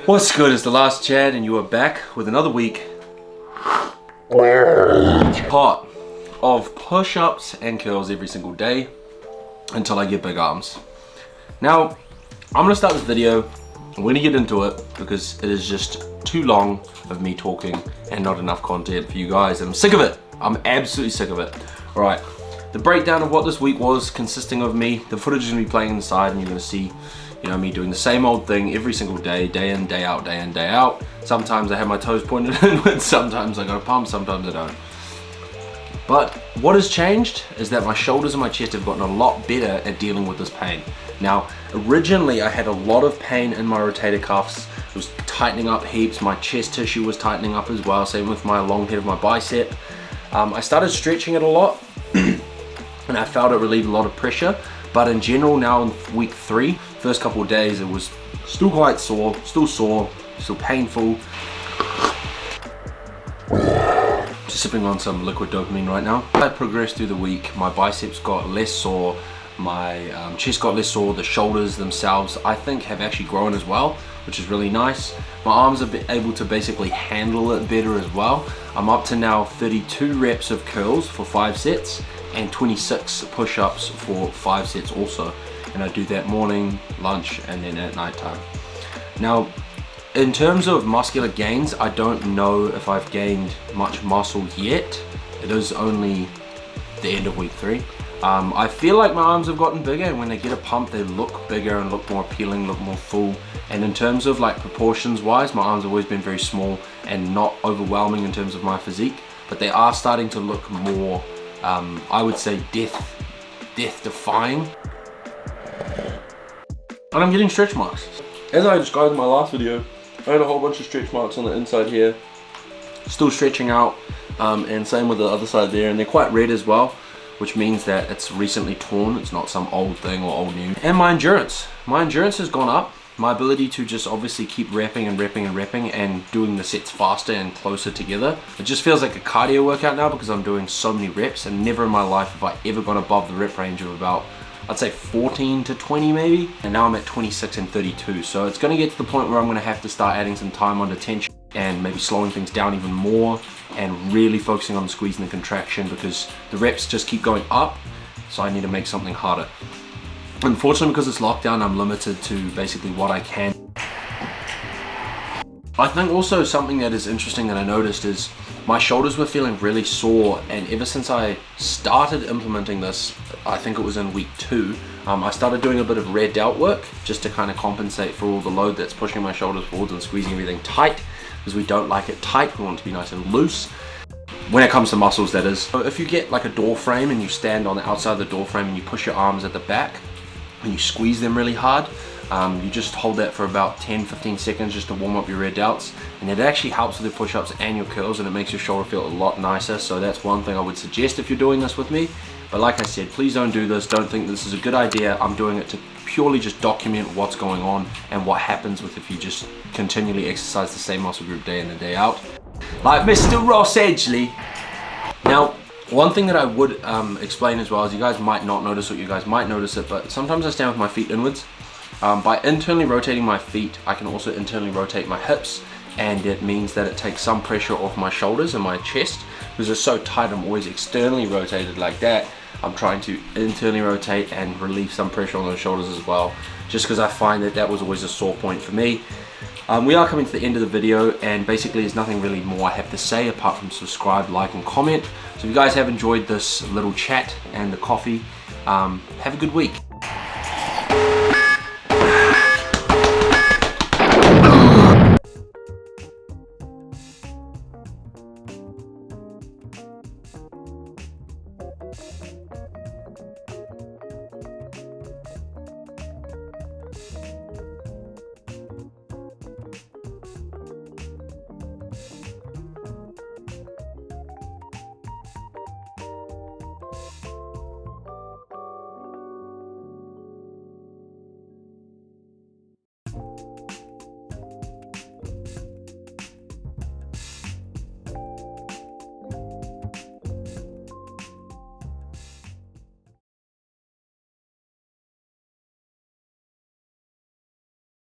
What's good? It's TheLastChad and you are back with another week part of push-ups and curls every single day until I get big arms. Now, I'm gonna start this video. I'm gonna get into it because it is just too long of me talking and not enough content for you guys. And I'm sick of it. I'm absolutely sick of it. All right, the breakdown of what this week was consisting of me. The footage is gonna be playing inside and you're gonna see, you know, me doing the same old thing every single day, day in, day out, day in, day out. Sometimes I have my toes pointed inwards, sometimes I go pump, sometimes I don't. But what has changed is that my shoulders and my chest have gotten a lot better at dealing with this pain. Now, originally I had a lot of pain in my rotator cuffs. It was tightening up heaps. My chest tissue was tightening up as well, same with my long head of my bicep. I started stretching it a lot and I felt it relieved a lot of pressure. But in general, now in week 3, first couple of days, it was still quite sore, still painful. Just sipping on some liquid dopamine right now. As I progressed through the week, my biceps got less sore, my chest got less sore, the shoulders themselves I think have actually grown as well, which is really nice. My arms are able to basically handle it better as well. I'm up to now 32 reps of curls for 5 sets and 26 push-ups for 5 sets also. And I do that morning, lunch, and then at night time. Now, in terms of muscular gains, I don't know if I've gained much muscle yet. It is only the end of week 3. I feel like my arms have gotten bigger, and when they get a pump, they look bigger and look more appealing, look more full. And in terms of like proportions wise, my arms have always been very small and not overwhelming in terms of my physique, but they are starting to look more, I would say death defying. And I'm getting stretch marks. As I described in my last video, I had a whole bunch of stretch marks on the inside here, still stretching out, and same with the other side there, and they're quite red as well, which means that it's recently torn. It's not some old thing or old news. And my endurance has gone up. My ability to just obviously keep repping and doing the sets faster and closer together. It just feels like a cardio workout now because I'm doing so many reps, and never in my life have I ever gone above the rep range of about, I'd say 14 to 20 maybe. And now I'm at 26 and 32. So it's gonna get to the point where I'm gonna have to start adding some time on detention and maybe slowing things down even more and really focusing on the squeeze and the contraction because the reps just keep going up. So I need to make something harder. Unfortunately, because it's lockdown, I'm limited to basically what I can. I think also something that is interesting that I noticed is my shoulders were feeling really sore, and ever since I started implementing this, I think it was in week 2, I started doing a bit of rear delt work just to kind of compensate for all the load that's pushing my shoulders forwards and squeezing everything tight, because we don't like it tight, we want it to be nice and loose. When it comes to muscles, that is. So if you get like a door frame and you stand on the outside of the door frame and you push your arms at the back and you squeeze them really hard, you just hold that for about 10-15 seconds just to warm up your rear delts, and it actually helps with your push-ups and your curls, and it makes your shoulder feel a lot nicer. So that's one thing I would suggest if you're doing this with me. But like I said, please don't do this. Don't think this is a good idea. I'm doing it to purely just document what's going on and what happens with if you just continually exercise the same muscle group day in and day out, like Mr. Ross Edgley. Now, one thing that I would explain as well is, you guys might not notice it, you guys might notice it, but sometimes I stand with my feet inwards. By internally rotating my feet, I can also internally rotate my hips, and it means that it takes some pressure off my shoulders and my chest. Because it's so tight, I'm always externally rotated like that. I'm trying to internally rotate and relieve some pressure on those shoulders as well, just because I find that that was always a sore point for me. We are coming to the end of the video, and basically there's nothing really more I have to say apart from subscribe, like, and comment. So if you guys have enjoyed this little chat and the coffee, have a good week.